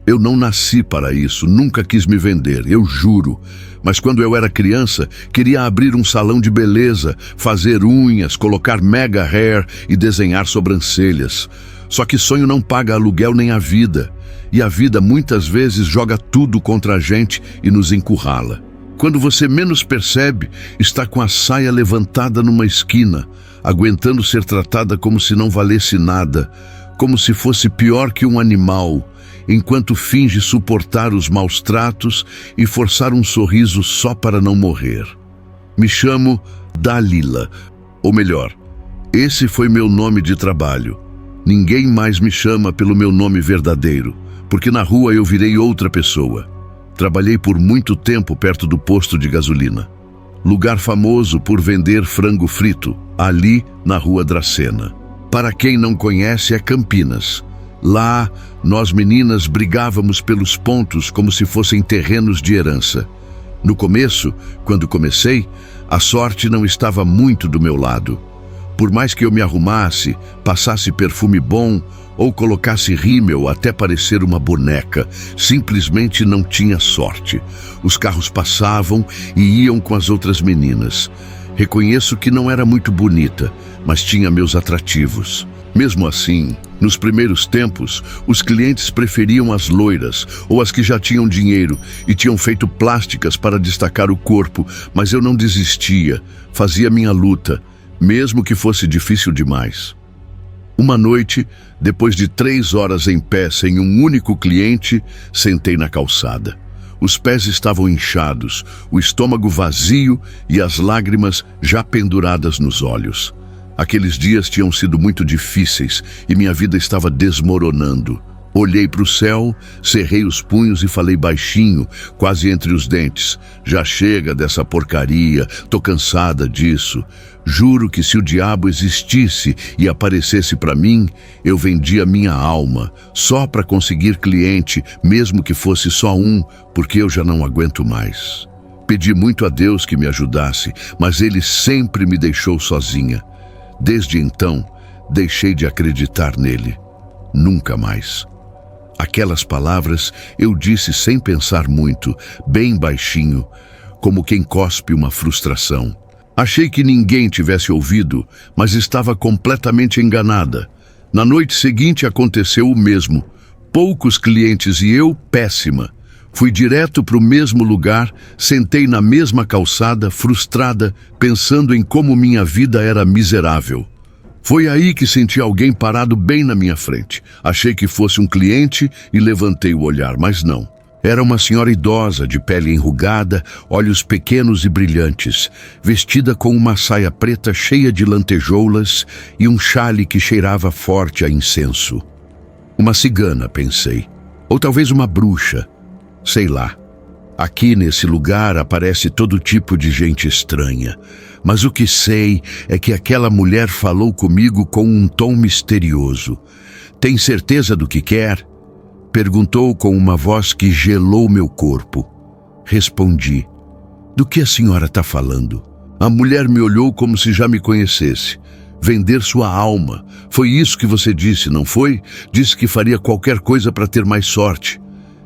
Eu não nasci para isso, nunca quis me vender, eu juro. Mas quando eu era criança, queria abrir um salão de beleza, fazer unhas, colocar mega hair e desenhar sobrancelhas. Só que sonho não paga aluguel nem a vida. E a vida muitas vezes joga tudo contra a gente e nos encurrala. Quando você menos percebe, está com a saia levantada numa esquina, aguentando ser tratada como se não valesse nada, como se fosse pior que um animal, enquanto finge suportar os maus tratos e forçar um sorriso só para não morrer. Me chamo Dalila, ou melhor, esse foi meu nome de trabalho. Ninguém mais me chama pelo meu nome verdadeiro, porque na rua eu virei outra pessoa. Trabalhei por muito tempo perto do posto de gasolina, lugar famoso por vender frango frito, ali na Rua Dracena. Para quem não conhece, é Campinas. Lá, nós meninas brigávamos pelos pontos como se fossem terrenos de herança. No começo, quando comecei, a sorte não estava muito do meu lado. Por mais que eu me arrumasse, passasse perfume bom ou colocasse rímel até parecer uma boneca, simplesmente não tinha sorte. Os carros passavam e iam com as outras meninas. Reconheço que não era muito bonita, mas tinha meus atrativos. Mesmo assim, nos primeiros tempos, os clientes preferiam as loiras ou as que já tinham dinheiro e tinham feito plásticas para destacar o corpo, mas eu não desistia, fazia minha luta, mesmo que fosse difícil demais. Uma noite, depois de 3 horas em pé sem um único cliente, sentei na calçada. Os pés estavam inchados, o estômago vazio e as lágrimas já penduradas nos olhos. Aqueles dias tinham sido muito difíceis e minha vida estava desmoronando. Olhei para o céu, cerrei os punhos e falei baixinho, quase entre os dentes. Já chega dessa porcaria, tô cansada disso. Juro que se o diabo existisse e aparecesse para mim, eu vendia minha alma, só para conseguir cliente, mesmo que fosse só um, porque eu já não aguento mais. Pedi muito a Deus que me ajudasse, mas Ele sempre me deixou sozinha. Desde então, deixei de acreditar nele. Nunca mais. Aquelas palavras eu disse sem pensar muito, bem baixinho, como quem cospe uma frustração. Achei que ninguém tivesse ouvido, mas estava completamente enganada. Na noite seguinte aconteceu o mesmo. Poucos clientes e eu, péssima. Fui direto para o mesmo lugar, sentei na mesma calçada, frustrada, pensando em como minha vida era miserável. Foi aí que senti alguém parado bem na minha frente. Achei que fosse um cliente e levantei o olhar, mas não. Era uma senhora idosa, de pele enrugada, olhos pequenos e brilhantes, vestida com uma saia preta cheia de lantejoulas e um chale que cheirava forte a incenso. Uma cigana, pensei. Ou talvez uma bruxa. Sei lá. Aqui nesse lugar aparece todo tipo de gente estranha. Mas o que sei é que aquela mulher falou comigo com um tom misterioso. Tem certeza do que quer? Perguntou com uma voz que gelou meu corpo. Respondi. Do que a senhora está falando? A mulher me olhou como se já me conhecesse. Vender sua alma. Foi isso que você disse, não foi? Disse que faria qualquer coisa para ter mais sorte.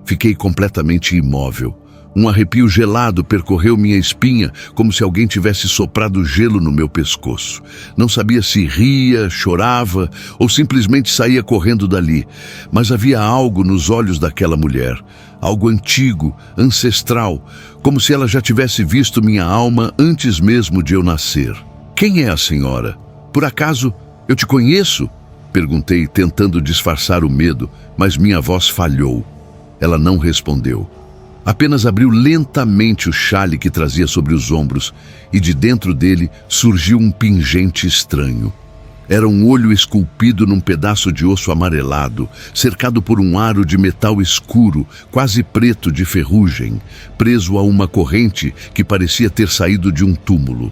Fiquei completamente imóvel. Um arrepio gelado percorreu minha espinha, como se alguém tivesse soprado gelo no meu pescoço. Não sabia se ria, chorava ou simplesmente saía correndo dali. Mas havia algo nos olhos daquela mulher, algo antigo, ancestral, como se ela já tivesse visto minha alma antes mesmo de eu nascer. Quem é a senhora? Por acaso eu te conheço? Perguntei, tentando disfarçar o medo, mas minha voz falhou. Ela não respondeu. Apenas abriu lentamente o chale que trazia sobre os ombros e de dentro dele surgiu um pingente estranho. Era um olho esculpido num pedaço de osso amarelado, cercado por um aro de metal escuro, quase preto de ferrugem, preso a uma corrente que parecia ter saído de um túmulo.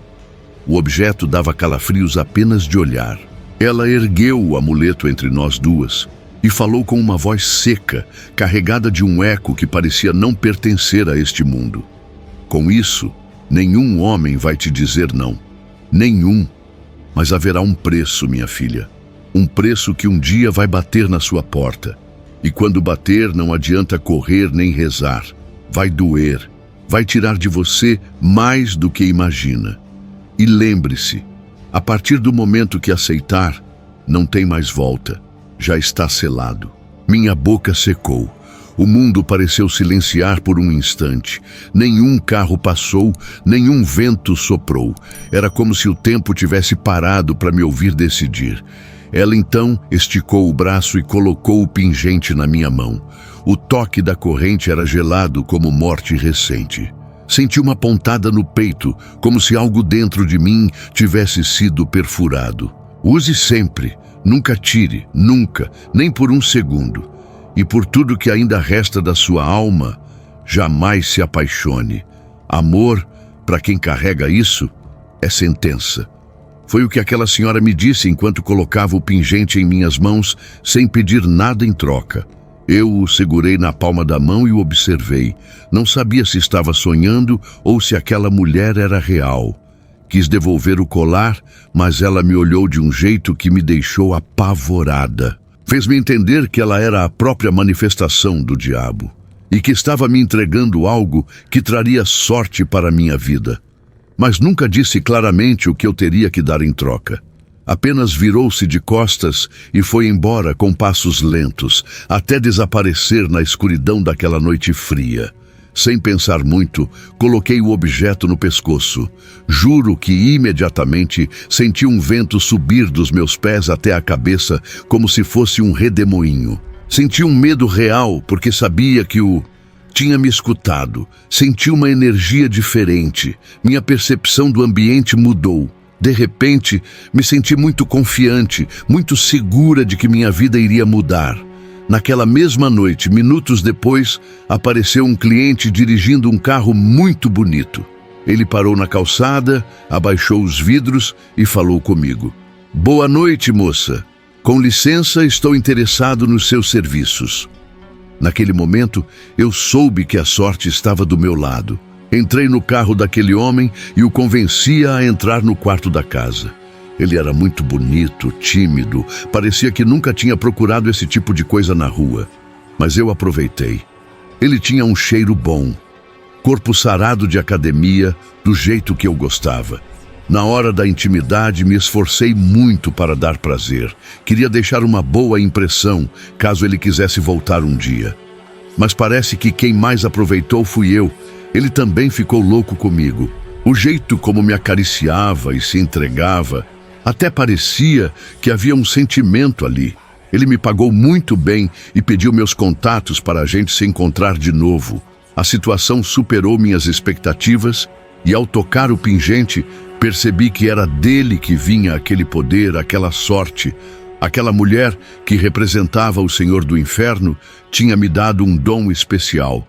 O objeto dava calafrios apenas de olhar. Ela ergueu o amuleto entre nós duas e falou com uma voz seca, carregada de um eco que parecia não pertencer a este mundo. Com isso, nenhum homem vai te dizer não. Nenhum. Mas haverá um preço, minha filha. Um preço que um dia vai bater na sua porta. E quando bater, não adianta correr nem rezar. Vai doer. Vai tirar de você mais do que imagina. E lembre-se, a partir do momento que aceitar, não tem mais volta. Já está selado. Minha boca secou. O mundo pareceu silenciar por um instante. Nenhum carro passou, nenhum vento soprou. Era como se o tempo tivesse parado para me ouvir decidir. Ela então esticou o braço e colocou o pingente na minha mão. O toque da corrente era gelado como morte recente. Senti uma pontada no peito, como se algo dentro de mim tivesse sido perfurado. Use sempre, nunca tire, nunca, nem por um segundo. E por tudo que ainda resta da sua alma, jamais se apaixone. Amor, para quem carrega isso, é sentença. Foi o que aquela senhora me disse enquanto colocava o pingente em minhas mãos, sem pedir nada em troca. Eu o segurei na palma da mão e o observei. Não sabia se estava sonhando ou se aquela mulher era real. Quis devolver o colar, mas ela me olhou de um jeito que me deixou apavorada. Fez-me entender que ela era a própria manifestação do diabo e que estava me entregando algo que traria sorte para a minha vida. Mas nunca disse claramente o que eu teria que dar em troca. Apenas virou-se de costas e foi embora com passos lentos, até desaparecer na escuridão daquela noite fria. Sem pensar muito, coloquei o objeto no pescoço. Juro que imediatamente senti um vento subir dos meus pés até a cabeça, como se fosse um redemoinho. Senti um medo real, porque sabia que tinha me escutado. Senti uma energia diferente. Minha percepção do ambiente mudou. De repente, me senti muito confiante, muito segura de que minha vida iria mudar. Naquela mesma noite, minutos depois, apareceu um cliente dirigindo um carro muito bonito. Ele parou na calçada, abaixou os vidros e falou comigo. "Boa noite, moça. Com licença, estou interessado nos seus serviços." Naquele momento, eu soube que a sorte estava do meu lado. Entrei no carro daquele homem e o convencia a entrar no quarto da casa. Ele era muito bonito, tímido, parecia que nunca tinha procurado esse tipo de coisa na rua. Mas eu aproveitei. Ele tinha um cheiro bom, corpo sarado de academia, do jeito que eu gostava. Na hora da intimidade, me esforcei muito para dar prazer. Queria deixar uma boa impressão, caso ele quisesse voltar um dia. Mas parece que quem mais aproveitou fui eu. Ele também ficou louco comigo. O jeito como me acariciava e se entregava, até parecia que havia um sentimento ali. Ele me pagou muito bem e pediu meus contatos para a gente se encontrar de novo. A situação superou minhas expectativas e, ao tocar o pingente, percebi que era dele que vinha aquele poder, aquela sorte. Aquela mulher que representava o Senhor do Inferno tinha me dado um dom especial.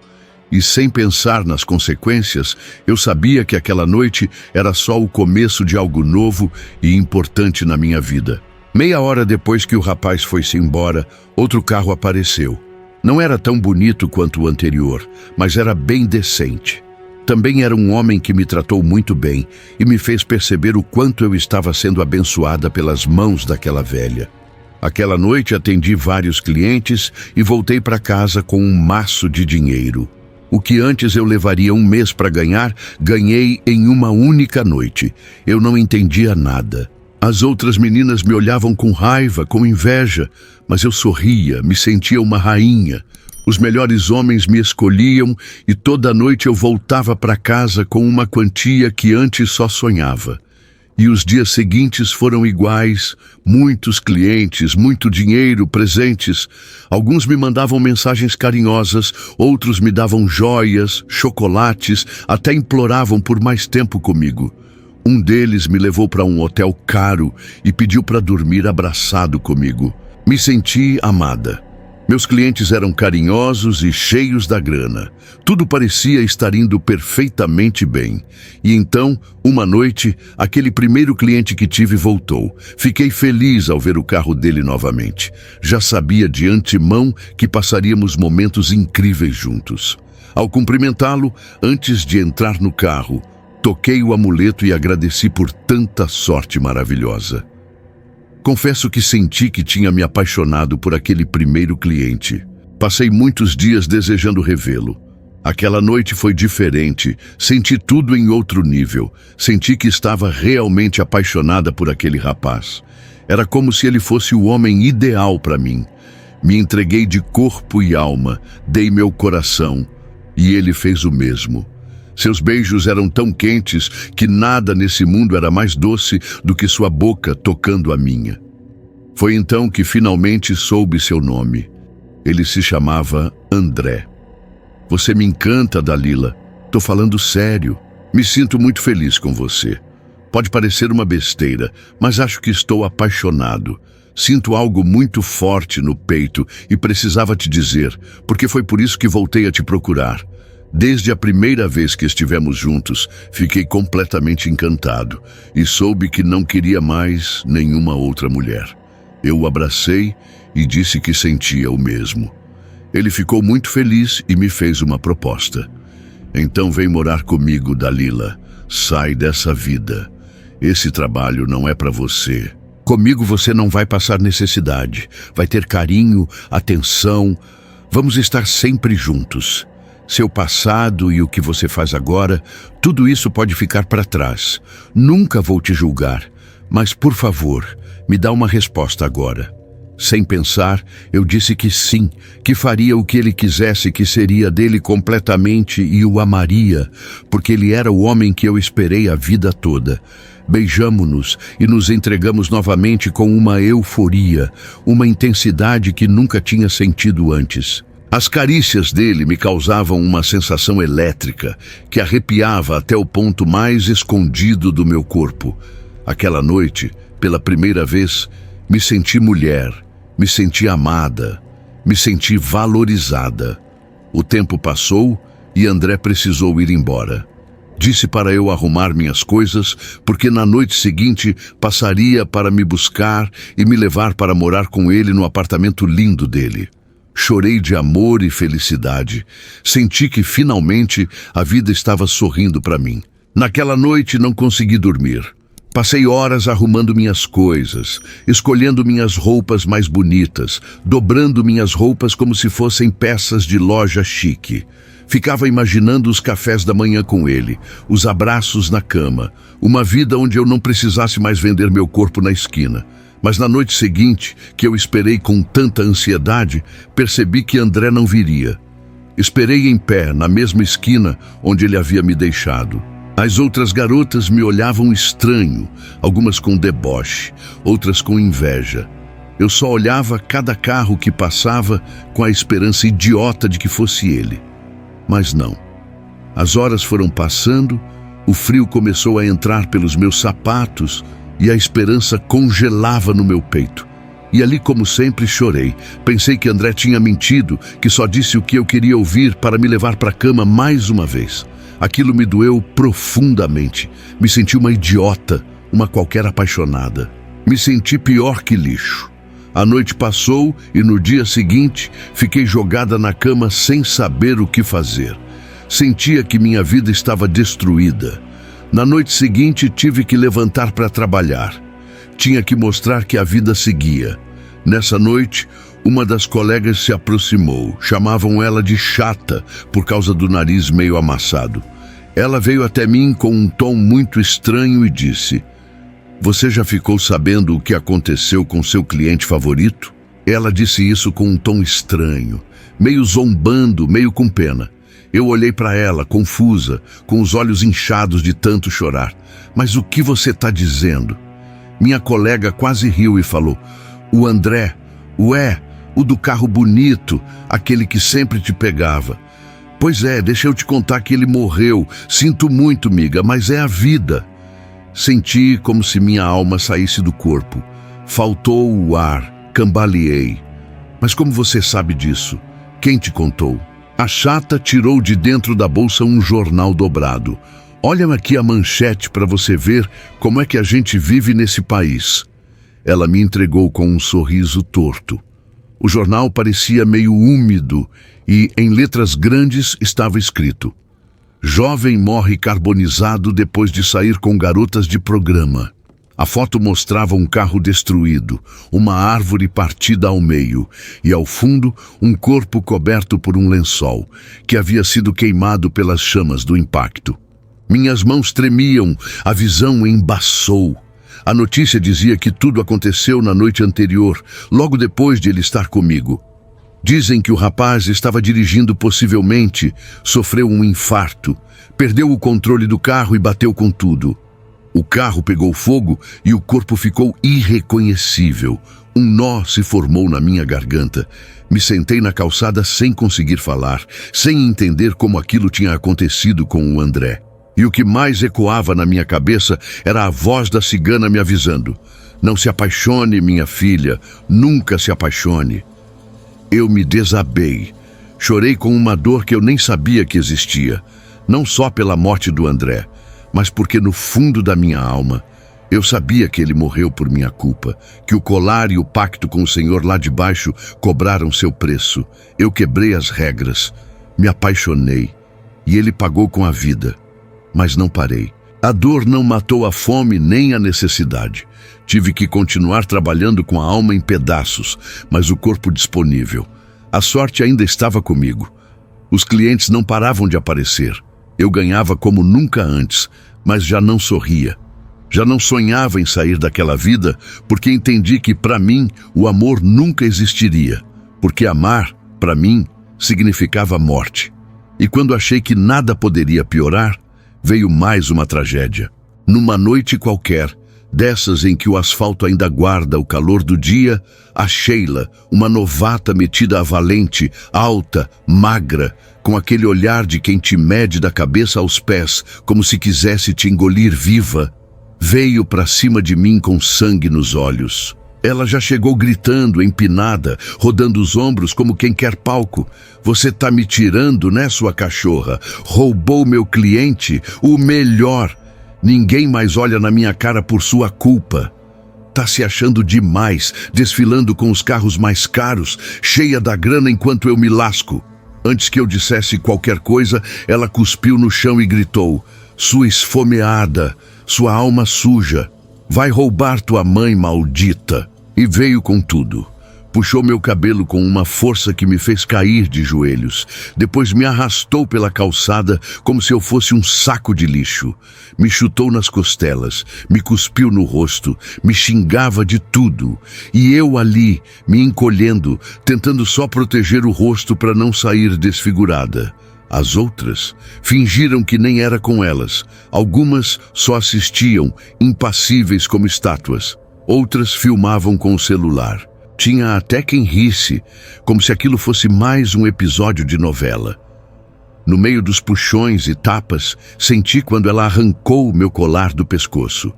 E sem pensar nas consequências, eu sabia que aquela noite era só o começo de algo novo e importante na minha vida. Meia hora depois que o rapaz foi-se embora, outro carro apareceu. Não era tão bonito quanto o anterior, mas era bem decente. Também era um homem que me tratou muito bem e me fez perceber o quanto eu estava sendo abençoada pelas mãos daquela velha. Aquela noite atendi vários clientes e voltei para casa com um maço de dinheiro. O que antes eu levaria um mês para ganhar, ganhei em uma única noite. Eu não entendia nada. As outras meninas me olhavam com raiva, com inveja, mas eu sorria, me sentia uma rainha. Os melhores homens me escolhiam e toda noite eu voltava para casa com uma quantia que antes só sonhava. E os dias seguintes foram iguais, muitos clientes, muito dinheiro, presentes. Alguns me mandavam mensagens carinhosas, outros me davam joias, chocolates, até imploravam por mais tempo comigo. Um deles me levou para um hotel caro e pediu para dormir abraçado comigo. Me senti amada. Meus clientes eram carinhosos e cheios da grana. Tudo parecia estar indo perfeitamente bem. E então, uma noite, aquele primeiro cliente que tive voltou. Fiquei feliz ao ver o carro dele novamente. Já sabia de antemão que passaríamos momentos incríveis juntos. Ao cumprimentá-lo, antes de entrar no carro, toquei o amuleto e agradeci por tanta sorte maravilhosa. Confesso que senti que tinha me apaixonado por aquele primeiro cliente. Passei muitos dias desejando revê-lo. Aquela noite foi diferente, senti tudo em outro nível. Senti que estava realmente apaixonada por aquele rapaz. Era como se ele fosse o homem ideal para mim. Me entreguei de corpo e alma, dei meu coração, e ele fez o mesmo. Seus beijos eram tão quentes que nada nesse mundo era mais doce do que sua boca tocando a minha. Foi então que finalmente soube seu nome. Ele se chamava André. Você me encanta, Dalila. Tô falando sério. Me sinto muito feliz com você. Pode parecer uma besteira, mas acho que estou apaixonado. Sinto algo muito forte no peito e precisava te dizer, porque foi por isso que voltei a te procurar. Desde a primeira vez que estivemos juntos, fiquei completamente encantado e soube que não queria mais nenhuma outra mulher. Eu o abracei e disse que sentia o mesmo. Ele ficou muito feliz e me fez uma proposta. Então vem morar comigo, Dalila. Sai dessa vida. Esse trabalho não é para você. Comigo você não vai passar necessidade. Vai ter carinho, atenção. Vamos estar sempre juntos. Seu passado e o que você faz agora, tudo isso pode ficar para trás. Nunca vou te julgar, mas por favor, me dá uma resposta agora. Sem pensar, eu disse que sim, que faria o que ele quisesse, que seria dele completamente e o amaria, porque ele era o homem que eu esperei a vida toda. Beijamo-nos e nos entregamos novamente com uma euforia, uma intensidade que nunca tinha sentido antes. As carícias dele me causavam uma sensação elétrica que arrepiava até o ponto mais escondido do meu corpo. Aquela noite, pela primeira vez, me senti mulher, me senti amada, me senti valorizada. O tempo passou e André precisou ir embora. Disse para eu arrumar minhas coisas, porque na noite seguinte passaria para me buscar e me levar para morar com ele no apartamento lindo dele. Chorei de amor e felicidade. Senti que finalmente a vida estava sorrindo para mim. Naquela noite não consegui dormir. Passei horas arrumando minhas coisas, escolhendo minhas roupas mais bonitas, dobrando minhas roupas como se fossem peças de loja chique. Ficava imaginando os cafés da manhã com ele, os abraços na cama, uma vida onde eu não precisasse mais vender meu corpo na esquina. Mas na noite seguinte, que eu esperei com tanta ansiedade, percebi que André não viria. Esperei em pé, na mesma esquina onde ele havia me deixado. As outras garotas me olhavam estranho, algumas com deboche, outras com inveja. Eu só olhava cada carro que passava com a esperança idiota de que fosse ele. Mas não. As horas foram passando, o frio começou a entrar pelos meus sapatos e a esperança congelava no meu peito. E ali, como sempre, chorei. Pensei que André tinha mentido, que só disse o que eu queria ouvir para me levar para a cama mais uma vez. Aquilo me doeu profundamente. Me senti uma idiota, uma qualquer apaixonada. Me senti pior que lixo. A noite passou e no dia seguinte fiquei jogada na cama sem saber o que fazer. Sentia que minha vida estava destruída. Na noite seguinte tive que levantar para trabalhar. Tinha que mostrar que a vida seguia. Nessa noite, uma das colegas se aproximou. Chamavam ela de chata por causa do nariz meio amassado. Ela veio até mim com um tom muito estranho e disse: "Você já ficou sabendo o que aconteceu com seu cliente favorito?" Ela disse isso com um tom estranho, meio zombando, meio com pena. Eu olhei para ela, confusa, com os olhos inchados de tanto chorar. "Mas o que você está dizendo?" Minha colega quase riu e falou: "O André, o do carro bonito, aquele que sempre te pegava." "Pois é, deixa eu te contar que ele morreu. Sinto muito, miga, mas é a vida." Senti como se minha alma saísse do corpo. Faltou o ar, cambaleei. "Mas como você sabe disso? Quem te contou?" A chata tirou de dentro da bolsa um jornal dobrado. "Olha aqui a manchete para você ver como é que a gente vive nesse país." Ela me entregou com um sorriso torto. O jornal parecia meio úmido e, em letras grandes, estava escrito: "Jovem morre carbonizado depois de sair com garotas de programa." A foto mostrava um carro destruído, uma árvore partida ao meio e, ao fundo, um corpo coberto por um lençol, que havia sido queimado pelas chamas do impacto. Minhas mãos tremiam, a visão embaçou. A notícia dizia que tudo aconteceu na noite anterior, logo depois de ele estar comigo. Dizem que o rapaz estava dirigindo possivelmente, sofreu um infarto, perdeu o controle do carro e bateu com tudo. O carro pegou fogo e o corpo ficou irreconhecível. Um nó se formou na minha garganta. Me sentei na calçada sem conseguir falar, sem entender como aquilo tinha acontecido com o André. E o que mais ecoava na minha cabeça era a voz da cigana me avisando: não se apaixone, minha filha, nunca se apaixone. Eu me desabei. Chorei com uma dor que eu nem sabia que existia, não só pela morte do André, mas porque no fundo da minha alma eu sabia que ele morreu por minha culpa, que o colar e o pacto com o Senhor lá de baixo cobraram seu preço. Eu quebrei as regras, me apaixonei e ele pagou com a vida. Mas não parei. A dor não matou a fome nem a necessidade. Tive que continuar trabalhando com a alma em pedaços, mas o corpo disponível. A sorte ainda estava comigo. Os clientes não paravam de aparecer. Eu ganhava como nunca antes, mas já não sorria. Já não sonhava em sair daquela vida, porque entendi que, para mim, o amor nunca existiria. Porque amar, para mim, significava morte. E quando achei que nada poderia piorar, veio mais uma tragédia. Numa noite qualquer, dessas em que o asfalto ainda guarda o calor do dia, a Sheila, uma novata metida a valente, alta, magra, com aquele olhar de quem te mede da cabeça aos pés, como se quisesse te engolir viva, veio para cima de mim com sangue nos olhos. Ela já chegou gritando, empinada, rodando os ombros como quem quer palco. Você tá me tirando, né, sua cachorra? Roubou meu cliente, o melhor. Ninguém mais olha na minha cara por sua culpa. Tá se achando demais, desfilando com os carros mais caros, cheia da grana enquanto eu me lasco. Antes que eu dissesse qualquer coisa, ela cuspiu no chão e gritou: sua esfomeada, sua alma suja. Vai roubar tua mãe, maldita. E veio com tudo. Puxou meu cabelo com uma força que me fez cair de joelhos. Depois me arrastou pela calçada como se eu fosse um saco de lixo. Me chutou nas costelas, me cuspiu no rosto, me xingava de tudo. E eu ali, me encolhendo, tentando só proteger o rosto para não sair desfigurada. As outras fingiram que nem era com elas. Algumas só assistiam, impassíveis como estátuas. Outras filmavam com o celular. Tinha até quem risse, como se aquilo fosse mais um episódio de novela. No meio dos puxões e tapas, senti quando ela arrancou o meu colar do pescoço.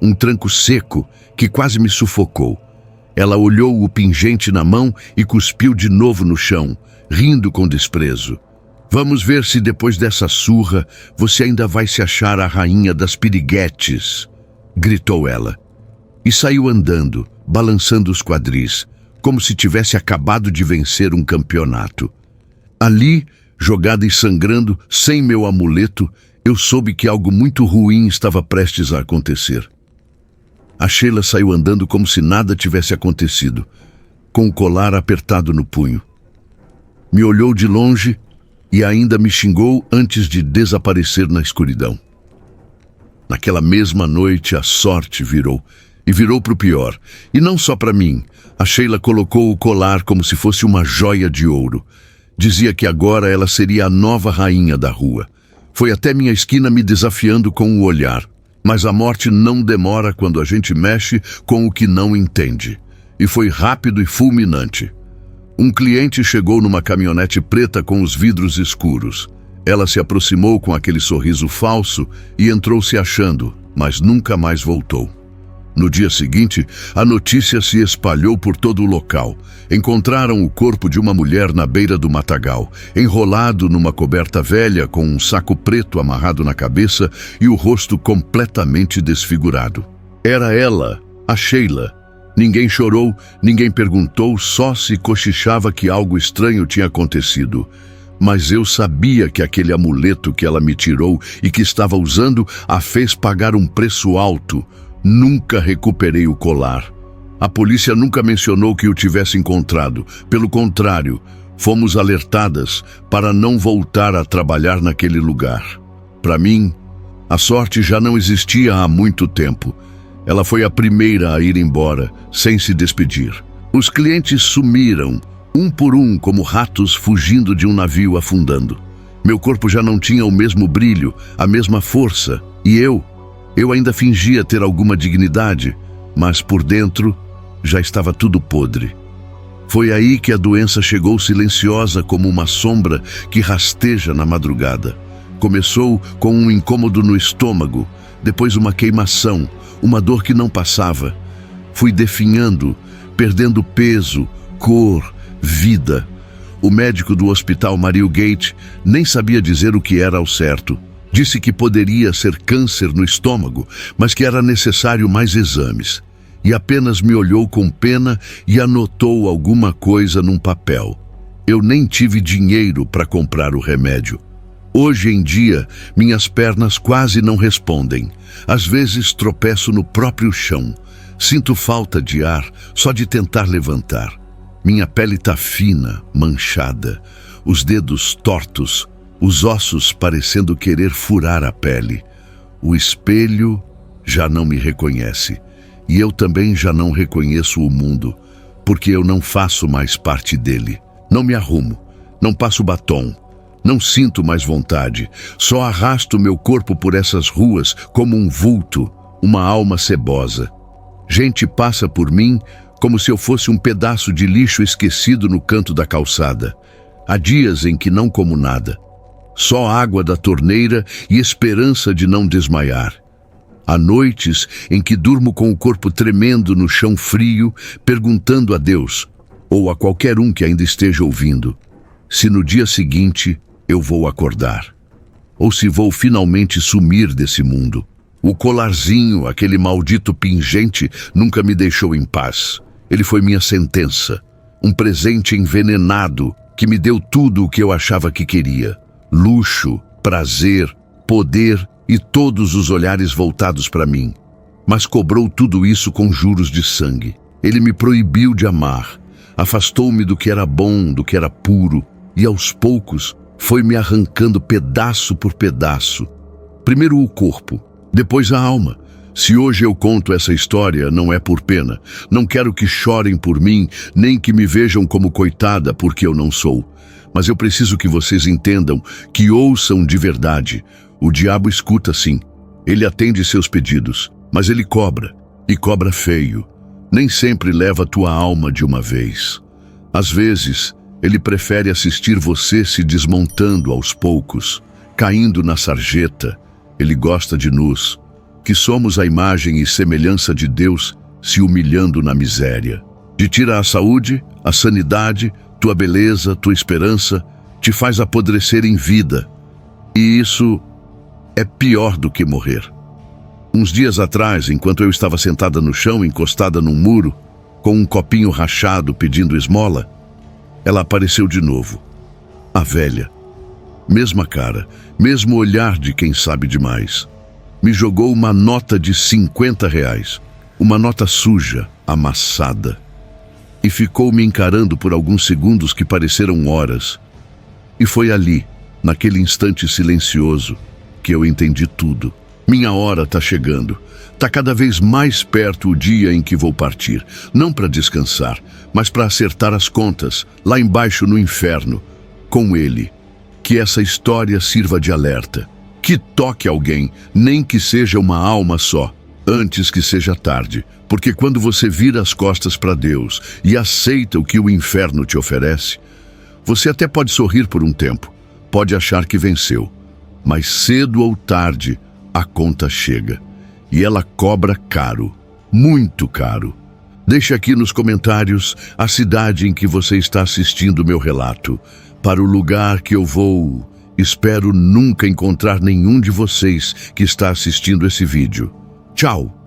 Um tranco seco que quase me sufocou. Ela olhou o pingente na mão e cuspiu de novo no chão, rindo com desprezo. Vamos ver se depois dessa surra você ainda vai se achar a rainha das piriguetes, gritou ela. E saiu andando, balançando os quadris, como se tivesse acabado de vencer um campeonato. Ali, jogada e sangrando, sem meu amuleto, eu soube que algo muito ruim estava prestes a acontecer. A Sheila saiu andando como se nada tivesse acontecido, com o colar apertado no punho. Me olhou de longe e ainda me xingou antes de desaparecer na escuridão. Naquela mesma noite, a sorte virou. E virou para o pior. E não só para mim. A Sheila colocou o colar como se fosse uma joia de ouro. Dizia que agora ela seria a nova rainha da rua. Foi até minha esquina me desafiando com o olhar. Mas a morte não demora quando a gente mexe com o que não entende. E foi rápido e fulminante. Um cliente chegou numa caminhonete preta com os vidros escuros. Ela se aproximou com aquele sorriso falso e entrou se achando, mas nunca mais voltou. No dia seguinte, a notícia se espalhou por todo o local. Encontraram o corpo de uma mulher na beira do matagal, enrolado numa coberta velha com um saco preto amarrado na cabeça e o rosto completamente desfigurado. Era ela, a Sheila. Ninguém chorou, ninguém perguntou, só se cochichava que algo estranho tinha acontecido. Mas eu sabia que aquele amuleto que ela me tirou e que estava usando a fez pagar um preço alto. Nunca recuperei o colar. A polícia nunca mencionou que o tivesse encontrado. Pelo contrário, fomos alertadas para não voltar a trabalhar naquele lugar. Para mim, a sorte já não existia há muito tempo. Ela foi a primeira a ir embora, sem se despedir. Os clientes sumiram, um por um, como ratos fugindo de um navio afundando. Meu corpo já não tinha o mesmo brilho, a mesma força. E eu ainda fingia ter alguma dignidade, mas por dentro já estava tudo podre. Foi aí que a doença chegou silenciosa como uma sombra que rasteja na madrugada. Começou com um incômodo no estômago, depois uma queimação, uma dor que não passava. Fui definhando, perdendo peso, cor, vida. O médico do hospital Mariogate nem sabia dizer o que era ao certo. Disse que poderia ser câncer no estômago, mas que era necessário mais exames. E apenas me olhou com pena e anotou alguma coisa num papel. Eu nem tive dinheiro para comprar o remédio. Hoje em dia, minhas pernas quase não respondem. Às vezes tropeço no próprio chão. Sinto falta de ar só de tentar levantar. Minha pele tá fina, manchada, os dedos tortos, os ossos parecendo querer furar a pele. O espelho já não me reconhece. E eu também já não reconheço o mundo, porque eu não faço mais parte dele. Não me arrumo, não passo batom, não sinto mais vontade. Só arrasto meu corpo por essas ruas como um vulto, uma alma cebosa. Gente passa por mim como se eu fosse um pedaço de lixo esquecido no canto da calçada. Há dias em que não como nada. Só água da torneira e esperança de não desmaiar. Há noites em que durmo com o corpo tremendo no chão frio, perguntando a Deus, ou a qualquer um que ainda esteja ouvindo, se no dia seguinte eu vou acordar, ou se vou finalmente sumir desse mundo. O colarzinho, aquele maldito pingente, nunca me deixou em paz. Ele foi minha sentença, um presente envenenado que me deu tudo o que eu achava que queria. Luxo, prazer, poder e todos os olhares voltados para mim. Mas cobrou tudo isso com juros de sangue. Ele me proibiu de amar, afastou-me do que era bom, do que era puro, e aos poucos foi me arrancando pedaço por pedaço. Primeiro o corpo, depois a alma. Se hoje eu conto essa história, não é por pena. Não quero que chorem por mim, nem que me vejam como coitada, porque eu não sou. Mas eu preciso que vocês entendam, que ouçam de verdade. O diabo escuta sim, ele atende seus pedidos, mas ele cobra, e cobra feio. Nem sempre leva tua alma de uma vez. Às vezes, ele prefere assistir você se desmontando aos poucos, caindo na sarjeta. Ele gosta de nós, que somos a imagem e semelhança de Deus, se humilhando na miséria. Te tira a saúde, a sanidade, tua beleza, tua esperança, te faz apodrecer em vida. E isso é pior do que morrer. Uns dias atrás, enquanto eu estava sentada no chão, encostada num muro, com um copinho rachado pedindo esmola, ela apareceu de novo. A velha. Mesma cara, mesmo olhar de quem sabe demais. Me jogou uma nota de R$ 50, uma nota suja, amassada. E ficou me encarando por alguns segundos que pareceram horas. E foi ali, naquele instante silencioso, que eu entendi tudo. Minha hora tá chegando. Tá cada vez mais perto o dia em que vou partir. Não para descansar, mas para acertar as contas, lá embaixo no inferno, com ele. Que essa história sirva de alerta. Que toque alguém, nem que seja uma alma só, antes que seja tarde. Porque quando você vira as costas para Deus e aceita o que o inferno te oferece, você até pode sorrir por um tempo, pode achar que venceu. Mas cedo ou tarde, a conta chega. E ela cobra caro, muito caro. Deixe aqui nos comentários a cidade em que você está assistindo o meu relato. Para o lugar que eu vou, espero nunca encontrar nenhum de vocês que está assistindo esse vídeo. Tchau!